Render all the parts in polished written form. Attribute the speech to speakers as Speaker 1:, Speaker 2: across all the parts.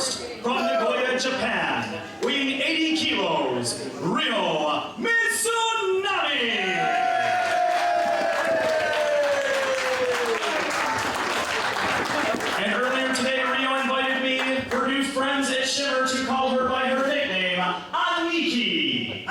Speaker 1: first, from Nagoya, Japan, weighing 80 kilos, Ryo Mizunami. And earlier today, Ryo invited me, her new friends at Shimmer, to call her by her nickname, Aniki.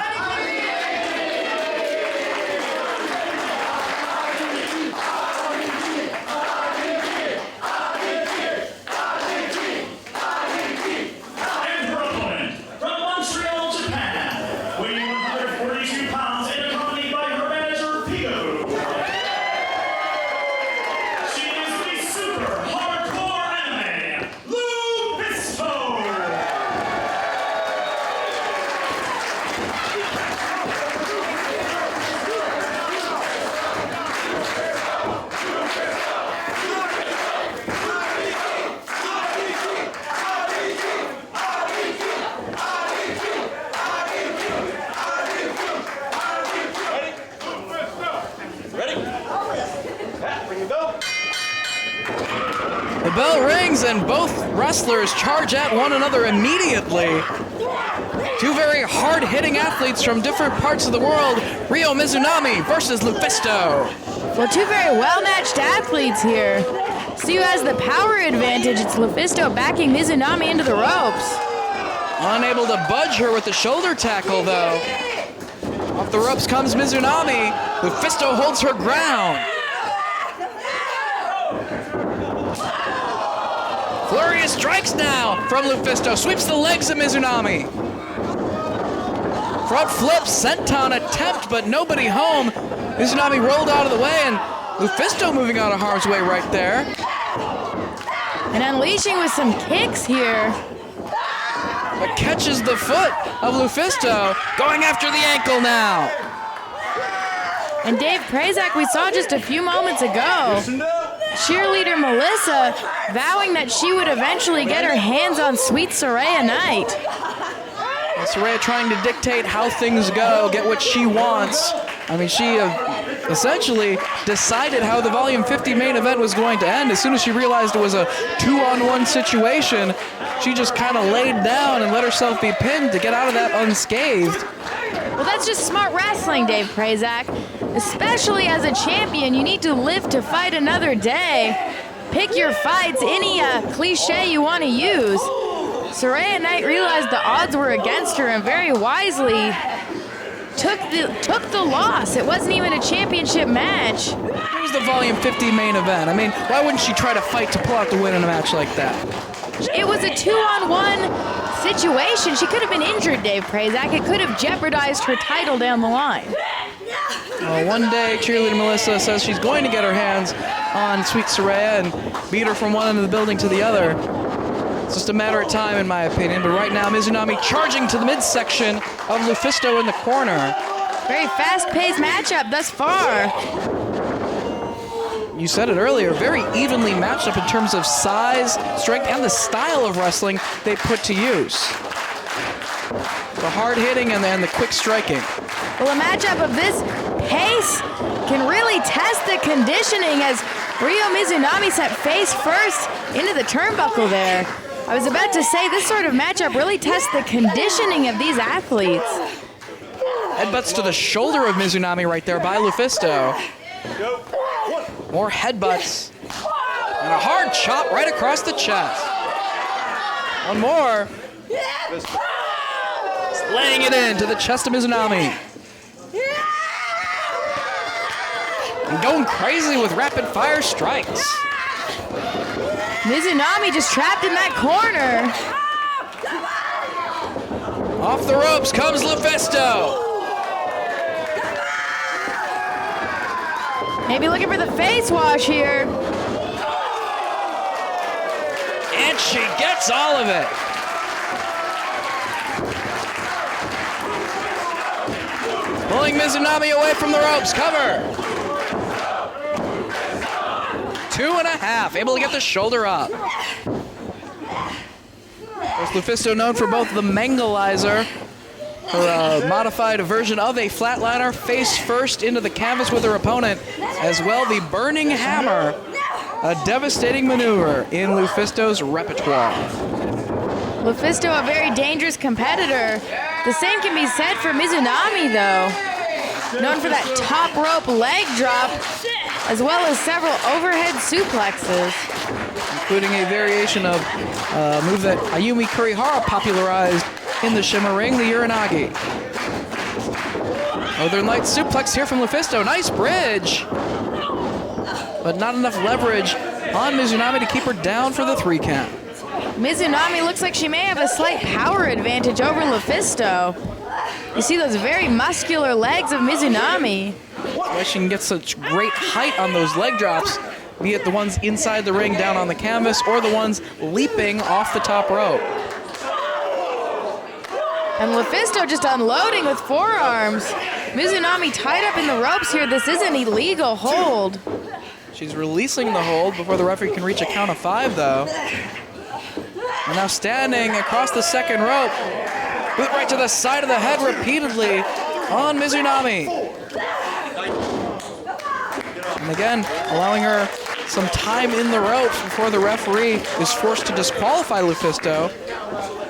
Speaker 2: The bell rings and both wrestlers charge at one another immediately. Two very hard-hitting athletes from different parts of the world, Ryo Mizunami versus LuFisto.
Speaker 3: Well, two very well-matched athletes here. See who has the power advantage. It's LuFisto backing Mizunami into the ropes.
Speaker 2: Unable to budge her with the shoulder tackle, though. Off the ropes comes Mizunami. LuFisto holds her ground. Flurry of strikes now from LuFisto. Sweeps the legs of Mizunami. Front flip, senton attempt, but nobody home. Mizunami rolled out of the way, and LuFisto moving out of harm's way right there.
Speaker 3: And unleashing with some kicks here.
Speaker 2: But catches the foot of LuFisto, going after the ankle now.
Speaker 3: And Dave Prazak, we saw just a few moments ago, cheerleader Melissa vowing that she would eventually get her hands on Sweet Saraya Knight.
Speaker 2: Saraya trying to dictate how things go, get what she wants. I mean, she essentially decided how the Volume 50 main event was going to end. As soon as she realized it was a 2-on-1 situation, she just kind of laid down and let herself be pinned to get out of that unscathed.
Speaker 3: Well, that's just smart wrestling, Dave Prazak. Especially as a champion, you need to live to fight another day. Pick your fights, any cliche you want to use. Saraya Knight realized the odds were against her and very wisely took the loss. It wasn't even a championship match.
Speaker 2: It was the Volume 50 main event. I mean, why wouldn't she try to fight to pull out the win in a match like that?
Speaker 3: It was a 2-on-1 situation. She could have been injured, Dave Prazak. It could have jeopardized her title down the line.
Speaker 2: One day, cheerleader Melissa says she's going to get her hands on Sweet Saraya and beat her from one end of the building to the other. It's just a matter of time, in my opinion. But right now, Mizunami charging to the midsection of LuFisto in the corner.
Speaker 3: Very fast-paced matchup thus far.
Speaker 2: You said it earlier, very evenly matched up in terms of size, strength, and the style of wrestling they put to use. The hard hitting and the quick striking.
Speaker 3: Well, a matchup of this pace can really test the conditioning as Ryo Mizunami set face first into the turnbuckle there. I was about to say, this sort of matchup really tests the conditioning of these athletes.
Speaker 2: Headbutts to the shoulder of Mizunami right there by LuFisto. More headbutts. And a hard chop right across the chest. One more. Just laying it into the chest of Mizunami. And going crazy with rapid fire strikes.
Speaker 3: Mizunami just trapped in that corner.
Speaker 2: Off the ropes comes LuFisto.
Speaker 3: Maybe looking for the face wash here.
Speaker 2: And she gets all of it. Pulling Mizunami away from the ropes. Cover. 2.5. Able to get the shoulder up. There's LuFisto known for both the Mangalizer, her modified version of a flatliner, face first into the canvas with her opponent, as well the Burning Hammer, a devastating maneuver in LuFisto's repertoire.
Speaker 3: LuFisto, a very dangerous competitor. The same can be said for Mizunami, though. Known for that top rope leg drop, as well as several overhead suplexes.
Speaker 2: Including a variation of a move that Ayumi Kurihara popularized in the Shimmer ring, the Uranagi. Northern Light suplex here from LuFisto. Nice bridge. But not enough leverage on Mizunami to keep her down for the 3 count.
Speaker 3: Mizunami looks like she may have a slight power advantage over LuFisto. You see those very muscular legs of Mizunami.
Speaker 2: Why she can get such great height on those leg drops, be it the ones inside the ring down on the canvas or the ones leaping off the top rope.
Speaker 3: And LuFisto just unloading with forearms. Mizunami tied up in the ropes here. This is an illegal hold.
Speaker 2: She's releasing the hold before the referee can reach a count of 5, though. And now standing across the second rope. Boot right to the side of the head repeatedly on Mizunami. And again, allowing her some time in the ropes before the referee is forced to disqualify LuFisto.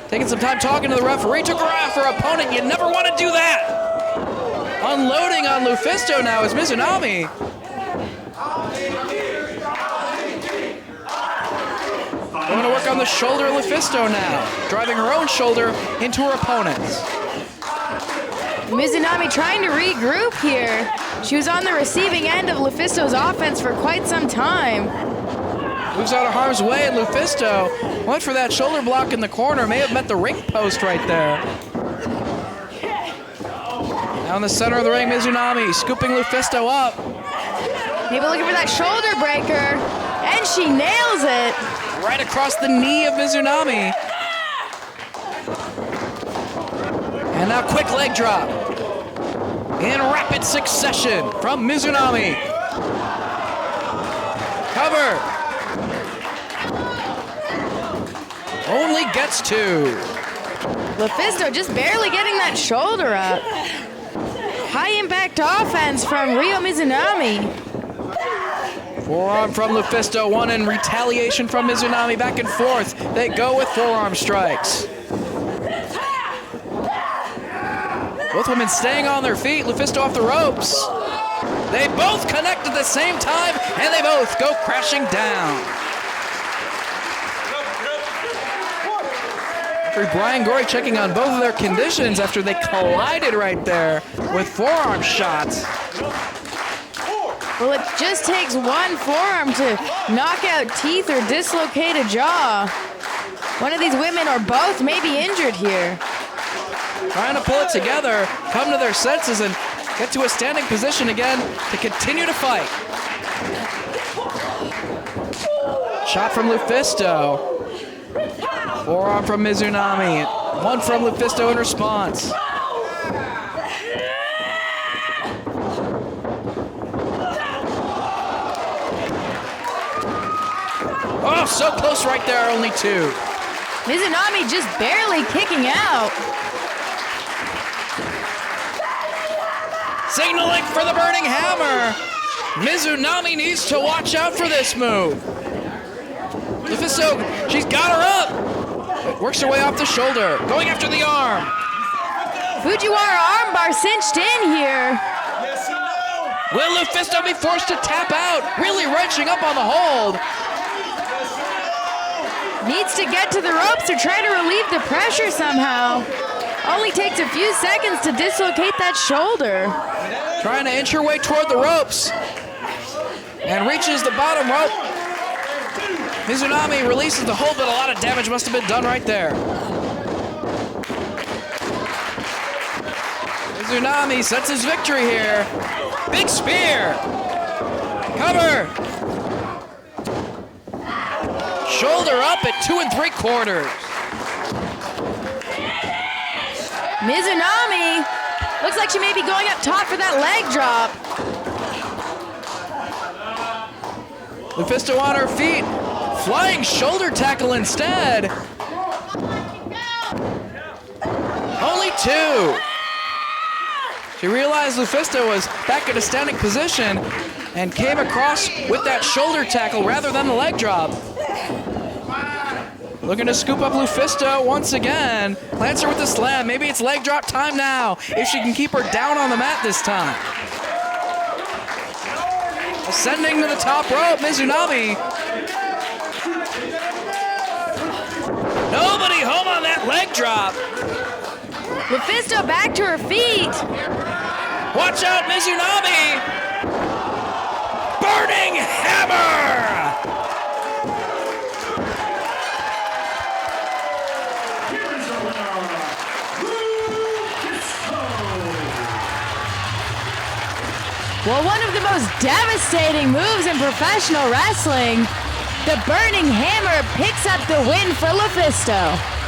Speaker 2: Taking some time talking to the referee to grab her opponent. You never want to do that. Unloading on LuFisto now is Mizunami. Going to work on the shoulder of LuFisto now, driving her own shoulder into her opponent's.
Speaker 3: Mizunami trying to regroup here. She was on the receiving end of LuFisto's offense for quite some time.
Speaker 2: Moves out of harm's way, and LuFisto went for that shoulder block in the corner. May have met the ring post right there. Now in the center of the ring, Mizunami scooping LuFisto up.
Speaker 3: Maybe looking for that shoulder breaker, and she nails it.
Speaker 2: Right across the knee of Mizunami. And now quick leg drop. In rapid succession from Mizunami. Cover. Only gets 2.
Speaker 3: LuFisto just barely getting that shoulder up. High impact offense from Ryo Mizunami.
Speaker 2: Forearm from LuFisto, one in retaliation from Mizunami. Back and forth, they go with forearm strikes. Both women staying on their feet. LuFisto off the ropes. They both connect at the same time, and they both go crashing down. Referee Brian Gorey checking on both of their conditions after they collided right there with forearm shots.
Speaker 3: Well, it just takes one forearm to knock out teeth or dislocate a jaw. One of these women or both may be injured here.
Speaker 2: Trying to pull it together, come to their senses, and get to a standing position again to continue to fight. Shot from LuFisto. Forearm from Mizunami. One from LuFisto in response. Oh, so close right there, only 2.
Speaker 3: Mizunami just barely kicking out.
Speaker 2: Signaling for the burning hammer. Mizunami needs to watch out for this move. LuFisto, she's got her up. Works her way off the shoulder, going after the arm.
Speaker 3: Fujiwara armbar cinched in here.
Speaker 2: Will LuFisto be forced to tap out? Really wrenching up on the hold.
Speaker 3: Needs to get to the ropes or try to relieve the pressure somehow. Only takes a few seconds to dislocate that shoulder.
Speaker 2: Trying to inch her way toward the ropes. And reaches the bottom rope. Mizunami releases the hold, but a lot of damage must have been done right there. Mizunami sets his victory here. Big spear. Cover. Shoulder up at 2 3/4.
Speaker 3: Mizunami looks like she may be going up top for that leg drop.
Speaker 2: LuFisto on her feet. Flying shoulder tackle instead. Only 2. She realized LuFisto was back in a standing position and came across with that shoulder tackle rather than the leg drop. Looking to scoop up LuFisto once again. Lancer with the slam. Maybe it's leg drop time now, if she can keep her down on the mat this time. Ascending to the top rope, Mizunami. Nobody home on that leg drop.
Speaker 3: LuFisto back to her feet.
Speaker 2: Watch out, Mizunami. Burning hammer.
Speaker 1: Here is your winner, LuFisto.
Speaker 3: Well, one of the most devastating moves in professional wrestling. The Burning Hammer picks up the win for LuFisto.